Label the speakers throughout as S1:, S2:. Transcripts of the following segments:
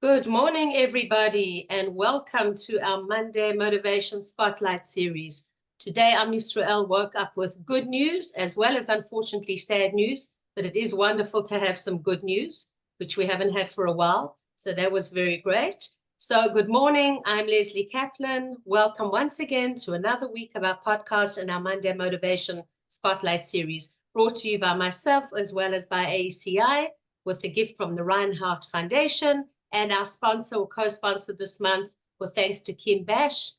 S1: Good morning, everybody, and welcome to our Monday Motivation Spotlight series. Today, Israel woke up with good news as well as unfortunately sad news, but it is wonderful to have some good news, which we haven't had for a while. So that was very great. So good morning, I'm Lesley Kaplan. Welcome once again to another week of our podcast and our Monday Motivation Spotlight series, brought to you by myself as well as by AECI, with the gift from the Reinhardt Foundation, and our sponsor or co-sponsor this month, with thanks to Kim Bash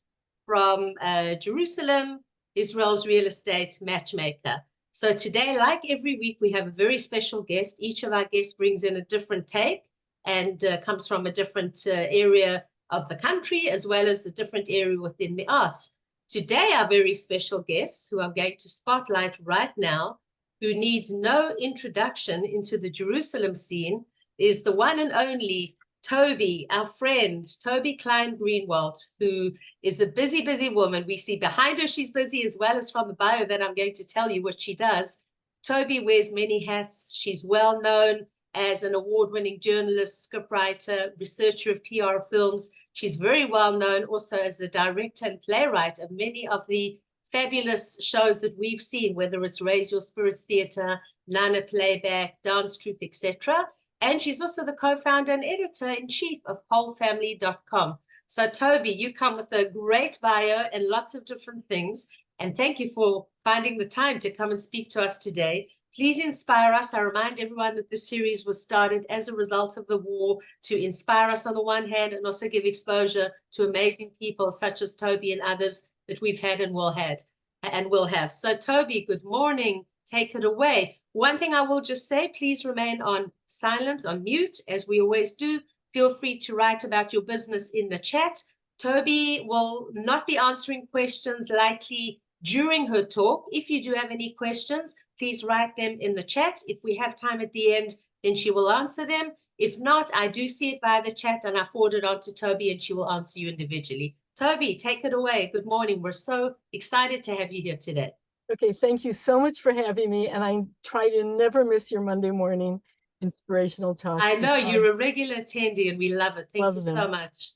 S1: from Jerusalem, Israel's real estate matchmaker. So today, like every week, we have a very special guest. Each of our guests brings in a different take and comes from a different area of the country, as well as a different area within the arts. Today, our very special guest, who I'm going to spotlight right now, who needs no introduction into the Jerusalem scene, is the one and only Toby, our friend, Toby Klein Greenwald, who is a busy, busy woman. We see behind her she's busy, as well as from the bio that I'm going to tell you what she does. Toby wears many hats. She's well known as an award-winning journalist, scriptwriter, researcher of PR films. She's very well known also as the director and playwright of many of the fabulous shows that we've seen, whether it's Raise Your Spirits Theater, Hamra Playback Dance Troupe, etc. And she's also the co-founder and editor-in-chief of wholefamily.com. So Toby, you come with a great bio and lots of different things. And thank you for finding the time to come and speak to us today. Please inspire us. I remind everyone that this series was started as a result of the war to inspire us on the one hand and also give exposure to amazing people such as Toby and others that we've had and will have. So Toby, good morning. Take it away. One thing I will just say, please remain on silent, on mute, as we always do. Feel free to write about your business in the chat. Toby will not be answering questions likely during her talk. If you do have any questions, please write them in the chat. If we have time at the end, then she will answer them. If not, I do see it by the chat and I forward it on to Toby and she will answer you individually. Toby, take it away. Good morning. We're so excited to have you here today.
S2: Okay, thank you so much for having me. And I try to never miss your Monday morning inspirational talks.
S1: I know you're a regular attendee and we love it. Thank you so much.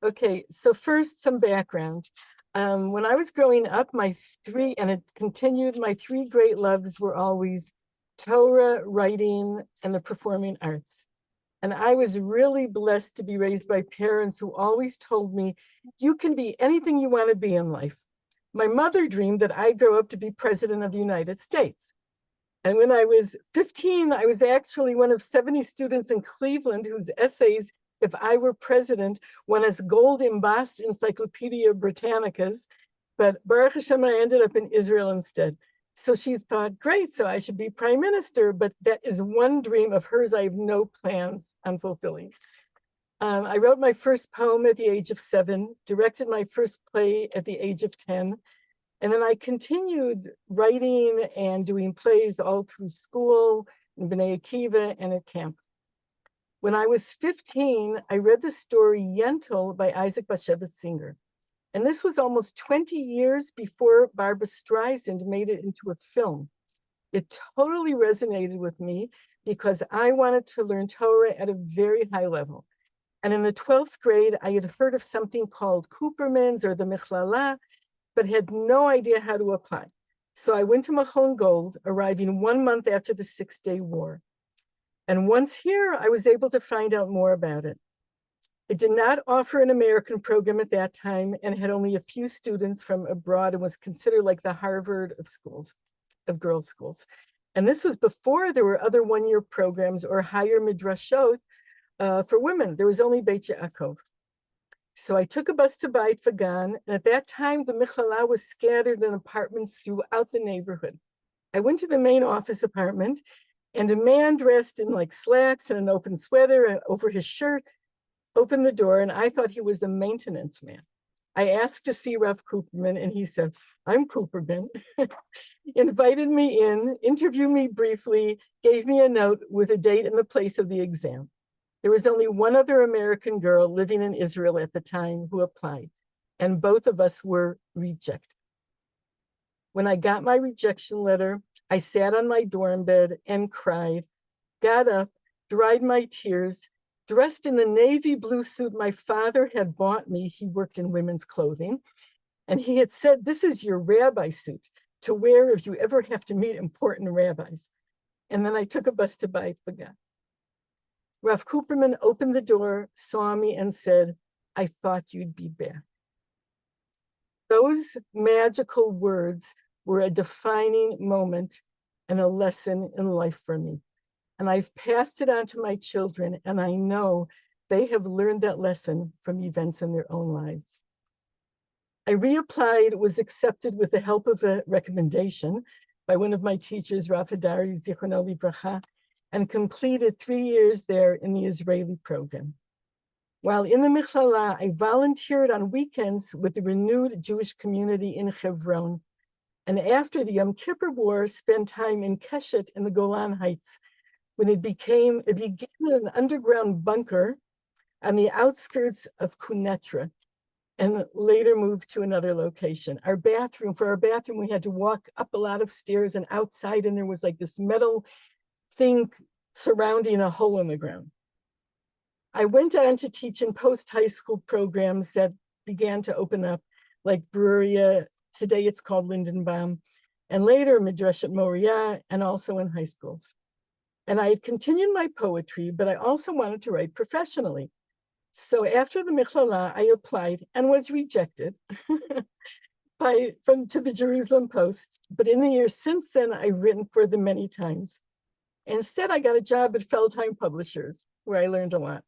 S2: Okay, so first, some background. When I was growing up, my three great loves were always Torah, writing, and the performing arts. And I was really blessed to be raised by parents who always told me, you can be anything you want to be in life. My mother dreamed that I grow up to be president of the United States. And when I was 15, I was actually one of 70 students in Cleveland whose essays, If I Were President, won us gold embossed Encyclopedia Britannicas. But Baruch Hashem, I ended up in Israel instead. So she thought, great, so I should be prime minister. But that is one dream of hers I have no plans on fulfilling. I wrote my first poem at the age of 7, directed my first play at the age of 10, and then I continued writing and doing plays all through school, in B'nai Akiva, and at camp. When I was 15, I read the story Yentl by Isaac Bashevis Singer, and this was almost 20 years before Barbra Streisand made it into a film. It totally resonated with me because I wanted to learn Torah at a very high level. And in the 12th grade, I had heard of something called Cooperman's or the Michlala, but had no idea how to apply. So I went to Machon Gold, arriving 1 month after the 6-day war. And once here, I was able to find out more about it. It did not offer an American program at that time and had only a few students from abroad and was considered like the Harvard of schools, of girls' schools. And this was before there were other one-year programs or higher midrashot for women. There was only Beit Yaakov. So I took a bus to Beit Vagan, and at that time, the Michlala was scattered in apartments throughout the neighborhood. I went to the main office apartment, and a man dressed in like slacks and an open sweater over his shirt opened the door, and I thought he was a maintenance man. I asked to see Rav Cooperman, and he said, I'm Cooperman, invited me in, interviewed me briefly, gave me a note with a date and the place of the exam. There was only one other American girl living in Israel at the time who applied, and both of us were rejected. When I got my rejection letter, I sat on my dorm bed and cried, got up, dried my tears, dressed in the navy blue suit my father had bought me. He worked in women's clothing. And he had said, this is your rabbi suit to wear if you ever have to meet important rabbis. And then I took a bus to Beit Begat. Rav Cooperman opened the door, saw me, and said, I thought you'd be back. Those magical words were a defining moment and a lesson in life for me. And I've passed it on to my children, and I know they have learned that lesson from events in their own lives. I reapplied, was accepted with the help of a recommendation by one of my teachers, Rav Hadari Zichrono Livracha, and completed 3 years there in the Israeli program. While in the Michlala, I volunteered on weekends with the renewed Jewish community in Hebron. And after the Yom Kippur War, spent time in Keshet in the Golan Heights, when it began an underground bunker on the outskirts of Quneitra, and later moved to another location. For our bathroom, we had to walk up a lot of stairs and outside, and there was like this metal thing surrounding a hole in the ground. I went on to teach in post-high school programs that began to open up, like Bruria, today it's called Lindenbaum, and later Midrashat Moriah, and also in high schools. And I had continued my poetry, but I also wanted to write professionally. So after the Michlala, I applied and was rejected to the Jerusalem Post. But in the years since then, I've written for them many times. Instead, I got a job at Feldheim Publishers, where I learned a lot.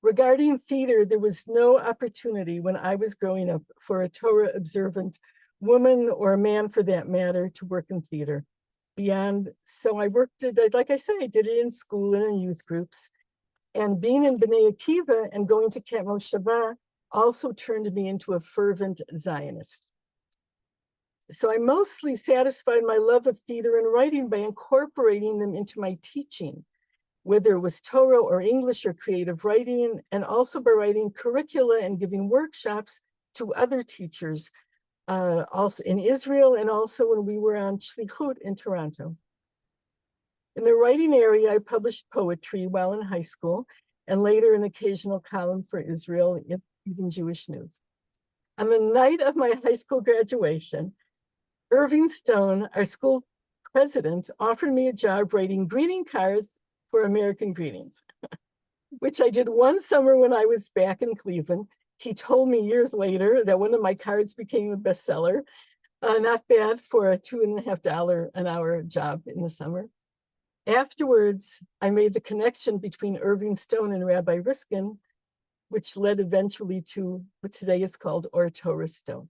S2: Regarding theater, there was no opportunity when I was growing up for a Torah observant woman, or a man for that matter, to work in theater. So I worked, like I said, I did it in school and in youth groups. And being in Bnei Akiva and going to Camp Moshava also turned me into a fervent Zionist. So I mostly satisfied my love of theater and writing by incorporating them into my teaching, whether it was Torah or English or creative writing, and also by writing curricula and giving workshops to other teachers, also in Israel, and also when we were on Shlichut in Toronto. In the writing area, I published poetry while in high school, and later an occasional column for Israel, even Jewish News. On the night of my high school graduation, Irving Stone, our school president, offered me a job writing greeting cards for American Greetings, which I did one summer when I was back in Cleveland. He told me years later that one of my cards became a bestseller. Not bad for a $2.50 an hour job in the summer. Afterwards, I made the connection between Irving Stone and Rabbi Riskin, which led eventually to what today is called Or Torah Stone.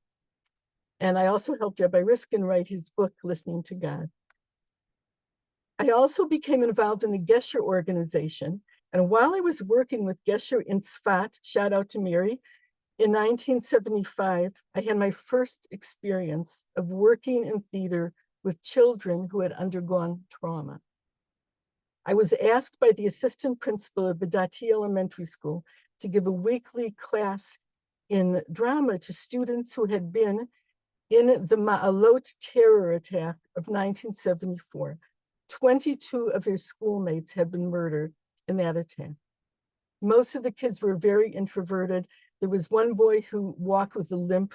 S2: And I also helped Rabbi Riskin write his book, Listening to God. I also became involved in the Gesher organization. And while I was working with Gesher in Tzfat, shout out to Miri, in 1975, I had my first experience of working in theater with children who had undergone trauma. I was asked by the assistant principal of Badati Elementary School to give a weekly class in drama to students who had been in the Ma'alot terror attack of 1974. 22 of their schoolmates had been murdered in that attack. Most of the kids were very introverted. There was one boy who walked with a limp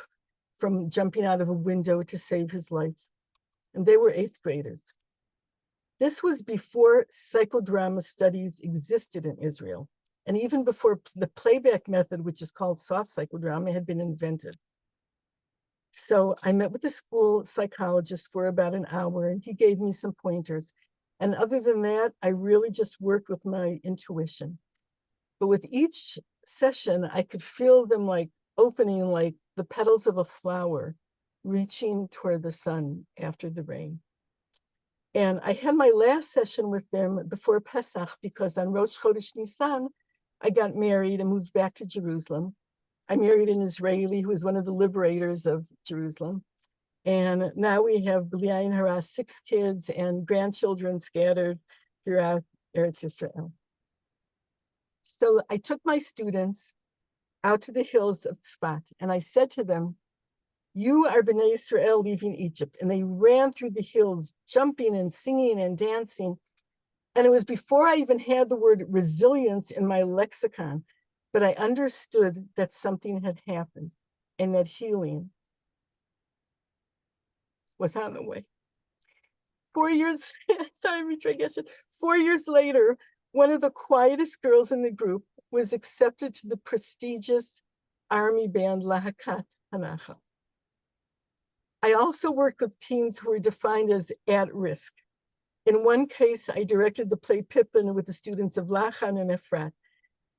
S2: from jumping out of a window to save his life, and they were 8th graders. This was before psychodrama studies existed in Israel, and even before the playback method, which is called soft psychodrama, had been invented. So I met with the school psychologist for about an hour, and he gave me some pointers. And other than that, I really just worked with my intuition. But with each session, I could feel them like opening like the petals of a flower, reaching toward the sun after the rain. And I had my last session with them before Pesach, because on Rosh Chodesh Nisan, I got married and moved back to Jerusalem. I married an Israeli who was one of the liberators of Jerusalem. And now we have, B'li Ayin Hara, 6 kids and grandchildren scattered throughout Eretz Israel. So I took my students out to the hills of Tzfat, and I said to them, you are B'nai Israel leaving Egypt. And they ran through the hills, jumping and singing and dancing. And it was before I even had the word resilience in my lexicon, but I understood that something had happened and that healing was on the way. 4 years, sorry, Mitra, 4 years later, one of the quietest girls in the group was accepted to the prestigious army band Lahakat Hanacha. I also worked with teens who were defined as at risk. In one case, I directed the play Pippin with the students of Lachan and Efrat.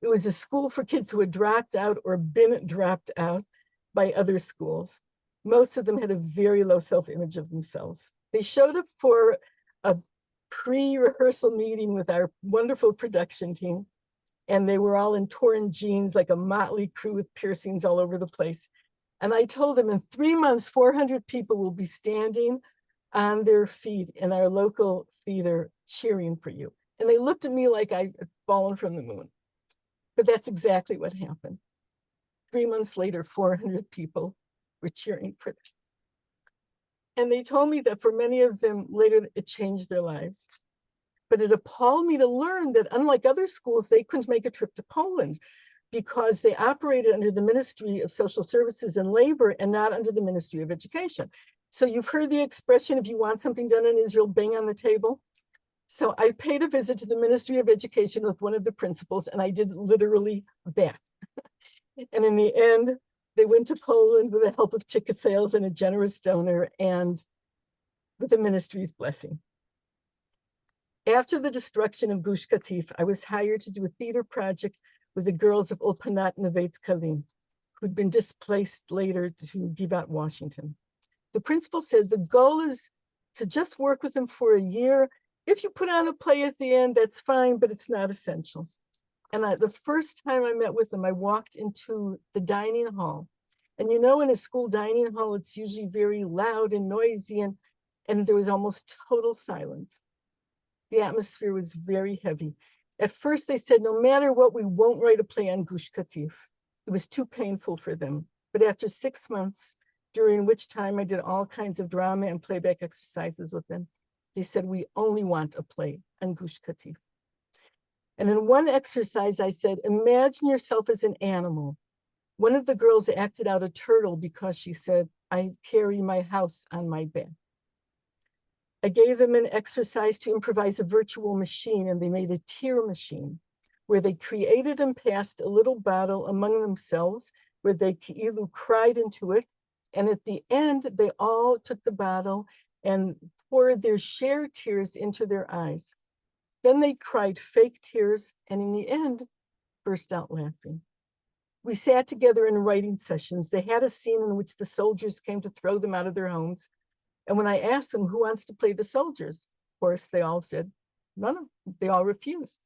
S2: It was a school for kids who had dropped out or been dropped out by other schools. Most of them had a very low self-image of themselves. They showed up for a pre-rehearsal meeting with our wonderful production team, and they were all in torn jeans, like a motley crew with piercings all over the place. And I told them in 3 months, 400 people will be standing on their feet in our local theater cheering for you. And they looked at me like I had fallen from the moon. But that's exactly what happened. 3 months later, 400 people were cheering for them. And they told me that for many of them later, it changed their lives. But it appalled me to learn that unlike other schools, they couldn't make a trip to Poland because they operated under the Ministry of Social Services and Labor and not under the Ministry of Education. So you've heard the expression, if you want something done in Israel, bang on the table. So I paid a visit to the Ministry of Education with one of the principals, and I did literally that. And in the end, they went to Poland with the help of ticket sales and a generous donor and with the ministry's blessing. After the destruction of Gush Katif, I was hired to do a theater project with the girls of Ulpanat Nevet Kalim, who'd been displaced later to Givat, Washington. The principal said the goal is to just work with them for a year. If you put on a play at the end, that's fine, but it's not essential. And the first time I met with them, I walked into the dining hall. And you know, in a school dining hall, it's usually very loud and noisy, and there was almost total silence. The atmosphere was very heavy. At first, they said, no matter what, we won't write a play on Gush Katif. It was too painful for them. But after 6 months, during which time I did all kinds of drama and playback exercises with them, they said, we only want a play on Gush Katif. And in one exercise, I said, imagine yourself as an animal. One of the girls acted out a turtle because she said, I carry my house on my back. I gave them an exercise to improvise a virtual machine, and they made a tear machine where they created and passed a little bottle among themselves where they ki'ilu cried into it. And at the end, they all took the bottle and poured their shared tears into their eyes. Then they cried fake tears, and in the end, burst out laughing. We sat together in writing sessions. They had a scene in which the soldiers came to throw them out of their homes. And when I asked them who wants to play the soldiers, of course, they all said, no, they all refused.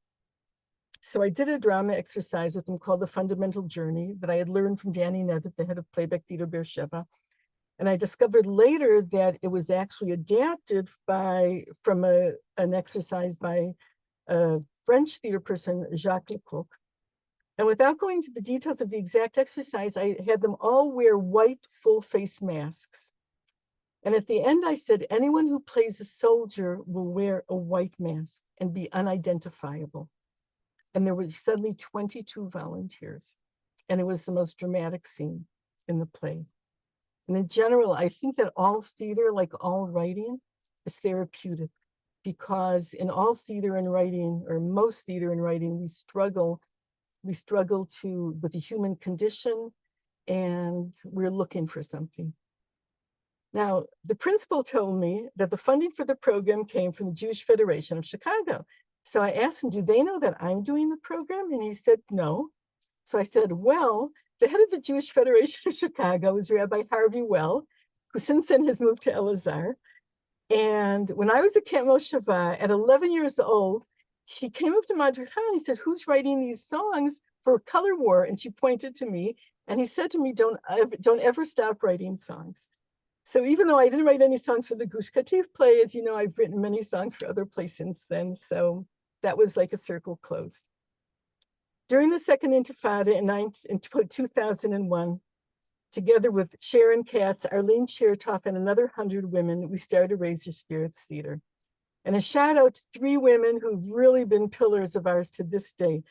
S2: So I did a drama exercise with them called The Fundamental Journey that I had learned from Danny Nevitt, the head of Playback Theater Beersheba. And I discovered later that it was actually adapted from an exercise by a French theater person, Jacques Lecoq. And without going into the details of the exact exercise, I had them all wear white full face masks. And at the end, I said, anyone who plays a soldier will wear a white mask and be unidentifiable. And there were suddenly 22 volunteers. And it was the most dramatic scene in the play. And in general, I think that all theater, like all writing, is therapeutic, because in all theater and writing, or most theater and writing, we struggle with the human condition, and we're looking for something. Now, the principal told me that the funding for the program came from the Jewish Federation of Chicago. So I asked him, do they know that I'm doing the program? And he said, no. So I said, well, the head of the Jewish Federation of Chicago is Rabbi Harvey Well, who since then has moved to Elazar. And when I was at Camp Mosheva at 11 years old, he came up to Madricha and he said, who's writing these songs for Color War? And she pointed to me and he said to me, don't ever stop writing songs. So even though I didn't write any songs for the Gush Katif play, as you know, I've written many songs for other plays since then. So that was like a circle closed. During the Second Intifada in 2001, together with Sharon Katz, Arlene Chertoff, and another 100 women, we started Raise Your Spirits Theater. And a shout out to 3 women who've really been pillars of ours to this day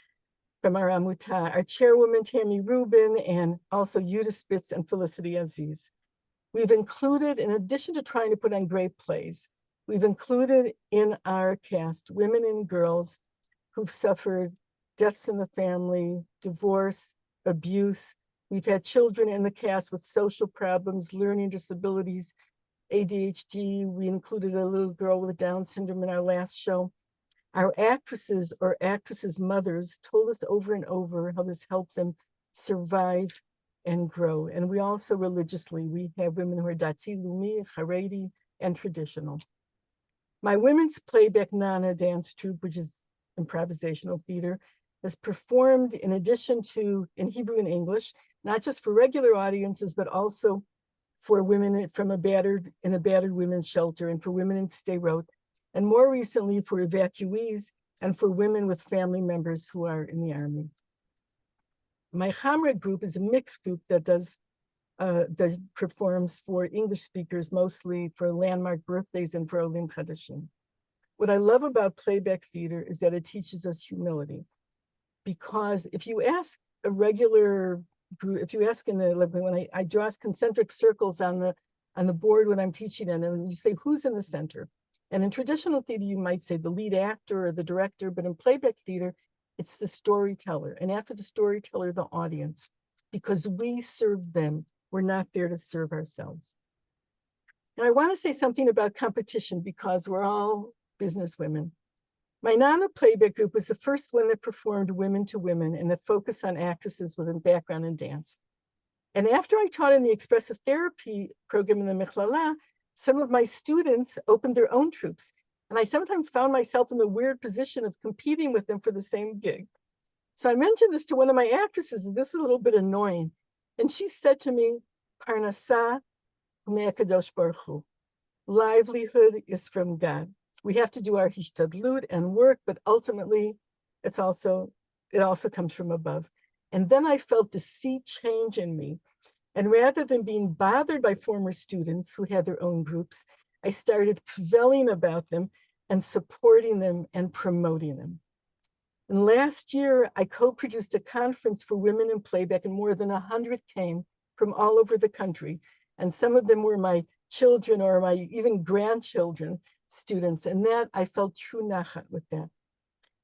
S2: from our Amuta, our chairwoman, Tammy Rubin, and also Yuda Spitz and Felicity Aziz. We've included, in addition to trying to put on great plays, we've included in our cast women and girls who've suffered deaths in the family, divorce, abuse. We've had children in the cast with social problems, learning disabilities, ADHD. We included a little girl with Down syndrome in our last show. Our actresses or actresses' mothers told us over and over how this helped them survive and grow. And we also religiously, we have women who are Dati, Lumi, Haredi, and traditional. My women's playback Nana dance troupe, which is improvisational theater, has performed in addition to in Hebrew and English, not just for regular audiences, but also for women in a battered women's shelter and for women in Sderot, and more recently for evacuees and for women with family members who are in the army. My Hamra group is a mixed group that performs for English speakers, mostly for landmark birthdays and for Olim Chadashim. What I love about playback theater is that it teaches us humility. Because if you ask a regular group, if you ask when I draw concentric circles on the board when I'm teaching them, and you say, who's in the center? And in traditional theater, you might say the lead actor or the director, but in playback theater, it's the storyteller. And after the storyteller, the audience, because we serve them. We're not there to serve ourselves. Now, I want to say something about competition because we're all business women. My Nana playback group was the first one that performed women to women and that focused on actresses with a background in dance. And after I taught in the expressive therapy program in the Michlala, some of my students opened their own troupes. And I sometimes found myself in the weird position of competing with them for the same gig. So I mentioned this to one of my actresses, and this is a little bit annoying. And she said to me, Parnasa me'akadosh baruch hu. Livelihood is from God. We have to do our hishtadlut and work, but ultimately it also comes from above. And then I felt the sea change in me. And rather than being bothered by former students who had their own groups, I started cavelling about them and supporting them and promoting them. And last year, I co-produced a conference for women in playback, and more than 100 came from all over the country. And some of them were my children or my even grandchildren students. And that I felt true nachat with that.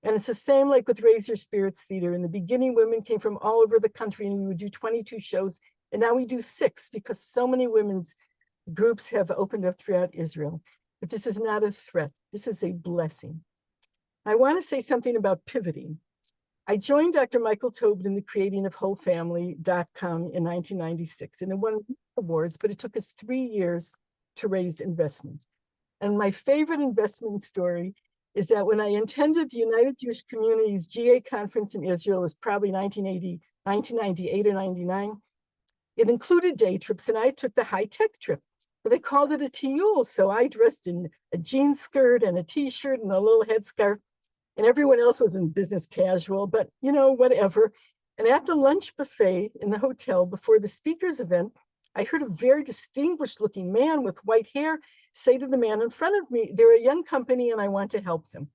S2: And it's the same like with Raise Your Spirits Theater. In the beginning, women came from all over the country and we would do 22 shows. And now we do 6 because so many women's groups have opened up throughout Israel. But this is not a threat. This is a blessing. I want to say something about pivoting. I joined Dr. Michael Tobin in the creating of WholeFamily.com in 1996, and it won awards, but it took us 3 years to raise investment. And my favorite investment story is that when I attended the United Jewish Community's GA conference in Israel, it was probably 1998 or 99, it included day trips, and I took the high-tech trip. But they called it a tiyul, so I dressed in a jean skirt and a t-shirt and a little headscarf, and everyone else was in business casual, but you know, whatever. And at the lunch buffet in the hotel before the speaker's event, I heard a very distinguished looking man with white hair say to the man in front of me, they're a young company and I want to help them.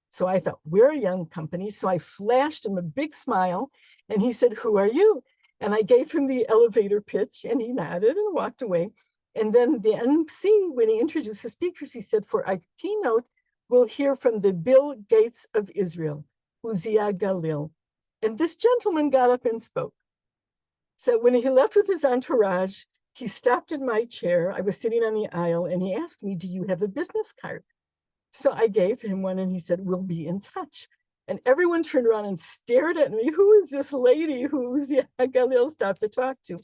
S2: So I thought, we're a young company. So I flashed him a big smile and he said, who are you? And I gave him the elevator pitch and he nodded and walked away. And then the MC, when he introduced the speakers, he said, for our keynote, we'll hear from the Bill Gates of Israel, Uzziah Galil. And this gentleman got up and spoke. So when he left with his entourage, he stopped in my chair. I was sitting on the aisle and he asked me, do you have a business card? So I gave him one and he said, we'll be in touch. And everyone turned around and stared at me. Who is this lady who Uzziah Galil stopped to talk to?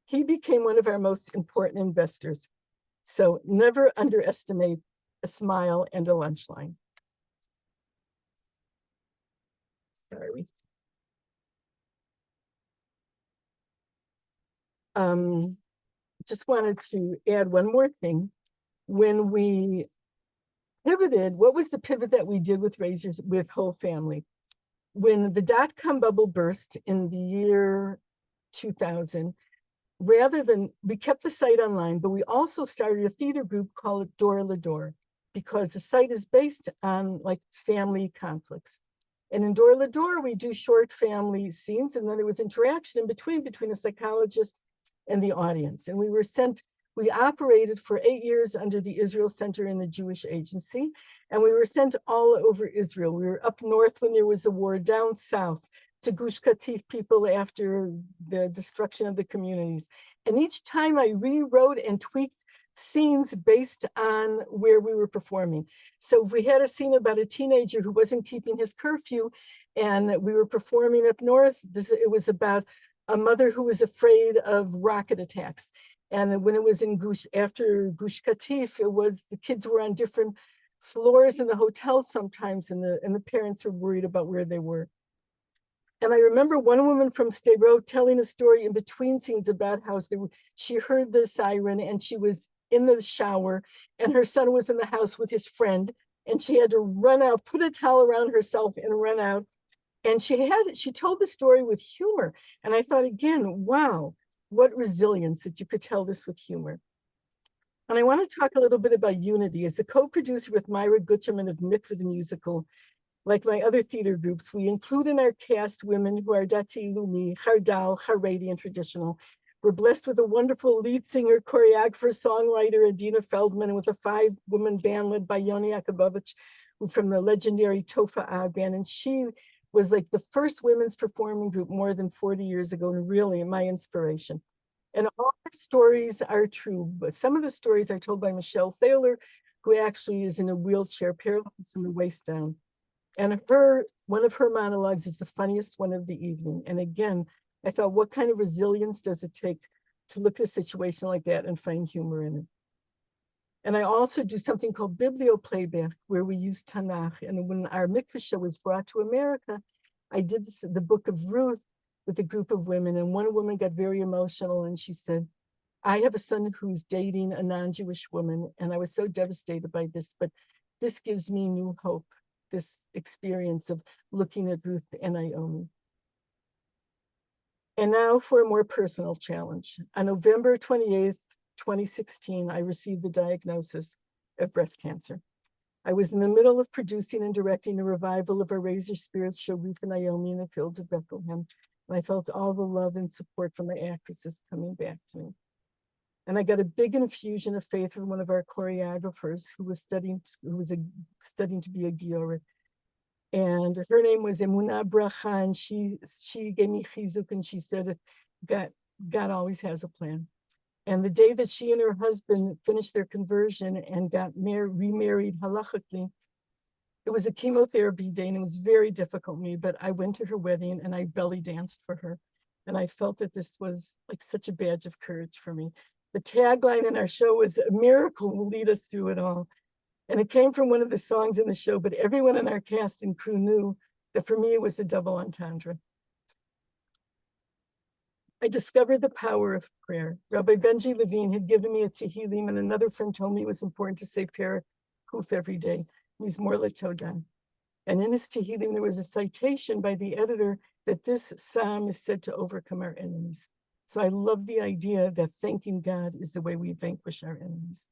S2: He became one of our most important investors. So never underestimate a smile and a lunch line. Sorry. Just wanted to add one more thing. When we pivoted, what was the pivot that we did with Razors, with Whole Family? When the dot-com bubble burst in the year 2000, we kept the site online, but we also started a theater group called Dor L'Dor, because the site is based on like family conflicts. And in Dor L'Dor, we do short family scenes, and then there was interaction in between the psychologist and the audience. And we operated for 8 years under the Israel Center in the Jewish Agency, and we were sent all over Israel. We were up north when there was a war, down south to Gush Katif people after the destruction of the communities. And each time I rewrote and tweaked scenes based on where we were performing. So if we had a scene about a teenager who wasn't keeping his curfew and we were performing up north, it was about a mother who was afraid of rocket attacks. And when it was in after Gush Katif, the kids were on different floors in the hotel sometimes, and the parents were worried about where they were. And I remember one woman from Sderot telling a story in between scenes about how she heard the siren and she was in the shower and her son was in the house with his friend, and she had to run out, put a towel around herself and run out. And she told the story with humor. And I thought, again, wow, what resilience that you could tell this with humor. And I want to talk a little bit about unity. As the co-producer with Myra Gutterman of Mikva the Musical, like my other theater groups, we include in our cast women who are Dati Lumi, Chardal, Haredi, and traditional. We're blessed with a wonderful lead singer, choreographer, songwriter, Adina Feldman, and with a 5-woman band led by Yoni Yakubovich, from the legendary Tofa band. And she was like the first women's performing group more than 40 years ago, and really my inspiration. And all our stories are true, but some of the stories are told by Michelle Thaler, who actually is in a wheelchair, paralyzed from the waist down. And one of her monologues is the funniest one of the evening. And again, I thought, what kind of resilience does it take to look at a situation like that and find humor in it? And I also do something called Biblio Playback, where we use Tanakh. And when our mikvah show was brought to America, I did the book of Ruth with a group of women. And one woman got very emotional and she said, I have a son who's dating a non-Jewish woman, and I was so devastated by this, but this gives me new hope, this experience of looking at Ruth and Naomi. And now for a more personal challenge. On November 28th, 2016, I received the diagnosis of breast cancer. I was in the middle of producing and directing a revival of our Raise Your Spirits show, Ruth and Naomi in the Fields of Bethlehem, and I felt all the love and support from the actresses coming back to me. And I got a big infusion of faith from one of our choreographers who was studying to be a Giorit. And her name was Emunah Bracha, and she gave me chizuk, and she said, God always has a plan. And the day that she and her husband finished their conversion and got remarried halachically, it was a chemotherapy day, and it was very difficult for me, but I went to her wedding and I belly danced for her. And I felt that this was like such a badge of courage for me. The tagline in our show was, a miracle will lead us through it all. And it came from one of the songs in the show, but everyone in our cast and crew knew that for me, it was a double entendre. I discovered the power of prayer. Rabbi Benji Levine had given me a Tehillim, and another friend told me it was important to say Perikuf every day. Mizmor LeTodah. And in his Tehillim, there was a citation by the editor that this psalm is said to overcome our enemies. So I love the idea that thanking God is the way we vanquish our enemies.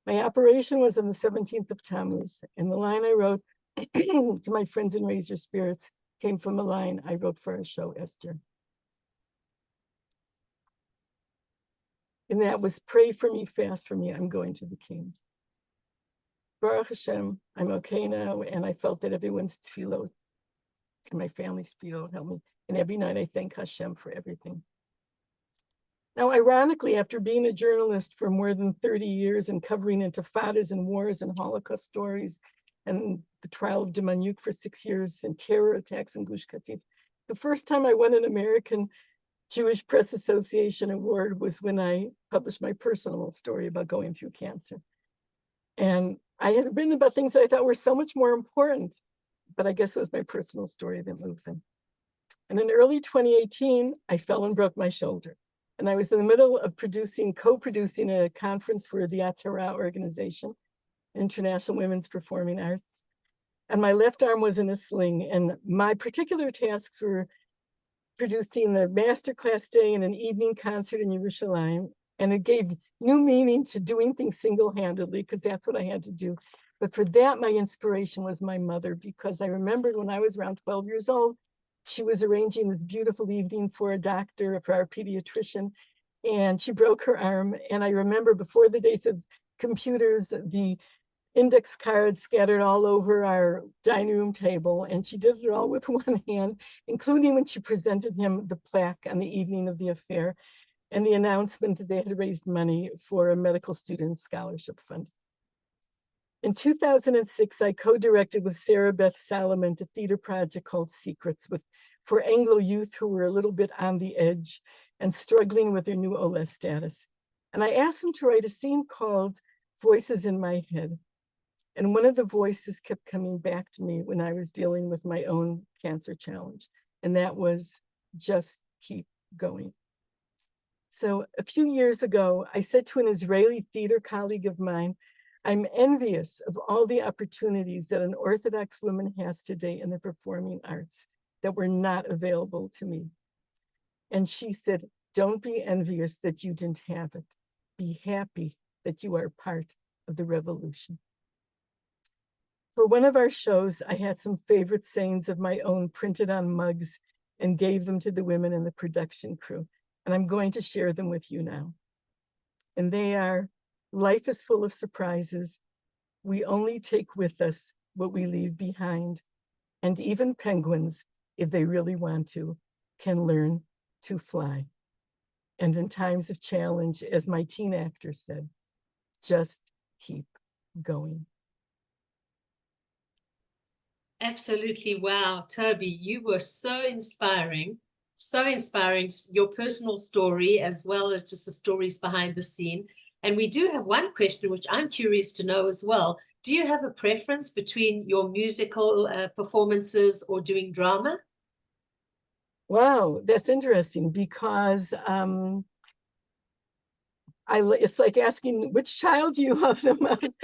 S2: My operation was on the 17th of Tammuz, and the line I wrote to my friends in Raise Your Spirits came from a line I wrote for our show, Esther. And that was, pray for me, fast for me, I'm going to the king. Baruch Hashem, I'm okay now, and I felt that everyone's tefillot and my family's tefillot helped me. And every night I thank Hashem for everything. Now, ironically, after being a journalist for more than 30 years and covering intifadas and wars and Holocaust stories and the trial of Demanyuk for 6 years and terror attacks in Gush Katif, the first time I won an American Jewish Press Association award was when I published my personal story about going through cancer. And I had written about things that I thought were so much more important, but I guess it was my personal story that moved them. And in early 2018, I fell and broke my shoulder. And I was in the middle of co-producing a conference for the Atzara organization, International Women's Performing Arts. And my left arm was in a sling. And my particular tasks were producing the masterclass day and an evening concert in Yerushalayim. And it gave new meaning to doing things single-handedly, because that's what I had to do. But for that, my inspiration was my mother, because I remembered when I was around 12 years old, she was arranging this beautiful evening for a doctor, for our pediatrician, and she broke her arm. And I remember before the days of computers, the index cards scattered all over our dining room table, and she did it all with one hand, including when she presented him the plaque on the evening of the affair and the announcement that they had raised money for a medical student scholarship fund. In 2006, I co-directed with Sarah Beth Solomon a theater project called Secrets for Anglo youth who were a little bit on the edge and struggling with their new OLS status. And I asked them to write a scene called Voices in My Head. And one of the voices kept coming back to me when I was dealing with my own cancer challenge. And that was, just keep going. So a few years ago, I said to an Israeli theater colleague of mine, I'm envious of all the opportunities that an Orthodox woman has today in the performing arts that were not available to me. And she said, don't be envious that you didn't have it. Be happy that you are part of the revolution. For one of our shows, I had some favorite sayings of my own printed on mugs and gave them to the women in the production crew. And I'm going to share them with you now. And they are, life is full of surprises. We only take with us what we leave behind. And even penguins, if they really want to, can learn to fly. And in times of challenge, as my teen actor said, just keep going.
S1: Absolutely. Wow. Toby, you were so inspiring. So inspiring, just your personal story, as well as just the stories behind the scene. And we do have one question, which I'm curious to know as well. Do you have a preference between your musical performances or doing drama?
S2: Wow, that's interesting, because it's like asking which child do you love the most?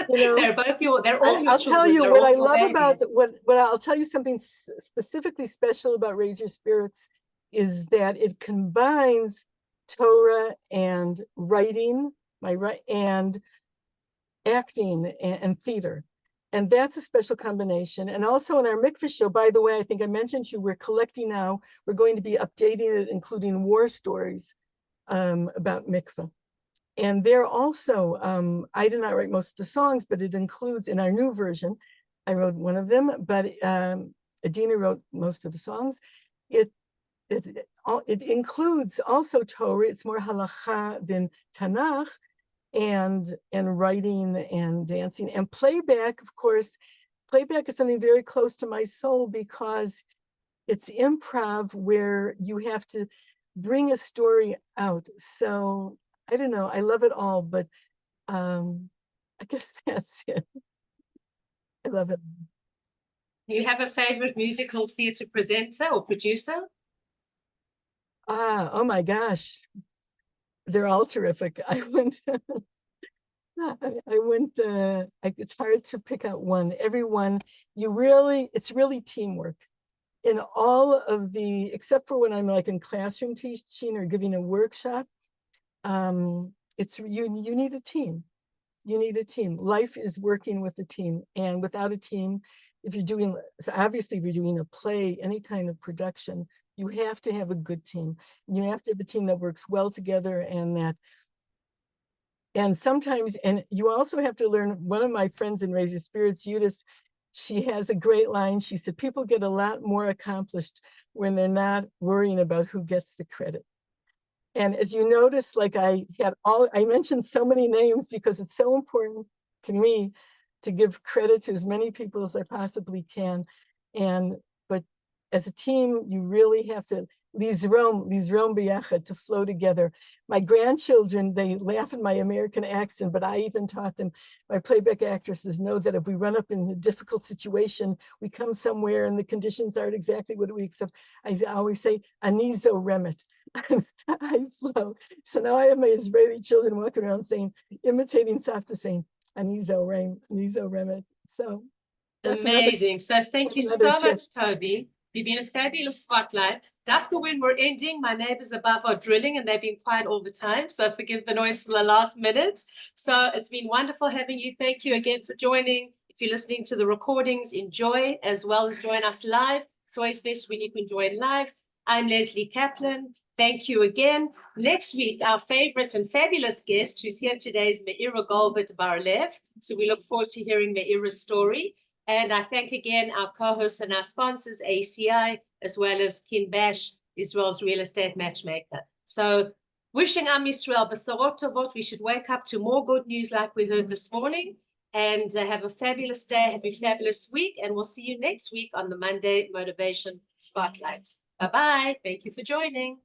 S2: You know,
S1: they're both they're all your
S2: I'll
S1: children.
S2: tell you
S1: They're
S2: what
S1: all
S2: I
S1: your
S2: love about
S1: babies.
S2: what I'll tell you something specifically special about Raise Your Spirits is that it combines Torah and writing, and acting and theater. And that's a special combination. And also in our Mikva show, by the way, I think I mentioned to you, we're collecting now, we're going to be updating it, including war stories about Mikva. And there also, I did not write most of the songs, but it includes, in our new version, I wrote one of them, but Adina wrote most of the songs. It includes also Torah. It's more halacha than Tanakh, and writing and dancing and playback. Of course, playback is something very close to my soul because it's improv where you have to bring a story out. So I don't know, I love it all, but I guess that's it. I love it.
S1: Do you have a favorite musical theater presenter or producer?
S2: Oh my gosh, they're all terrific. It's hard to pick out one. Everyone, it's really teamwork. In all of except for when I'm like in classroom teaching or giving a workshop, you need a team. You need a team. Life is working with a team, and without a team, if you're doing a play, any kind of production, you have to have a good team. You have to have a team that works well together, and sometimes, and you also have to learn. One of my friends in Raise Your Spirits, Judith, she has a great line. She said, people get a lot more accomplished when they're not worrying about who gets the credit. And as you notice, like I mentioned so many names because it's so important to me to give credit to as many people as I possibly can. But as a team, you really have to lizrom biyachad, to flow together. My grandchildren, they laugh at my American accent, but I even taught them, my playback actresses know that if we run up in a difficult situation, we come somewhere and the conditions aren't exactly what we accept. I always say, anizo remet. I flow. So now I have my Israeli children walking around imitating Savta saying, anizo remet. So
S1: amazing. So thank you so much, Toby. You've been a fabulous spotlight. Dafka, when we're ending, my neighbors above are drilling and they've been quiet all the time. So forgive the noise for the last minute. So it's been wonderful having you. Thank you again for joining. If you're listening to the recordings, enjoy as well as join us live. It's always best when you can join live. I'm Lesley Kaplan. Thank you again. Next week, our favorite and fabulous guest who's here today is Meira Golbert Barlev. So we look forward to hearing Meira's story. And I thank again our co-hosts and our sponsors, ACI, as well as Kim Bash, Israel's real estate matchmaker. So wishing Am Yisrael B'sorot Tovot, we should wake up to more good news like we heard this morning. And have a fabulous day, have a fabulous week. And we'll see you next week on the Monday Motivation Spotlight. Bye-bye. Thank you for joining.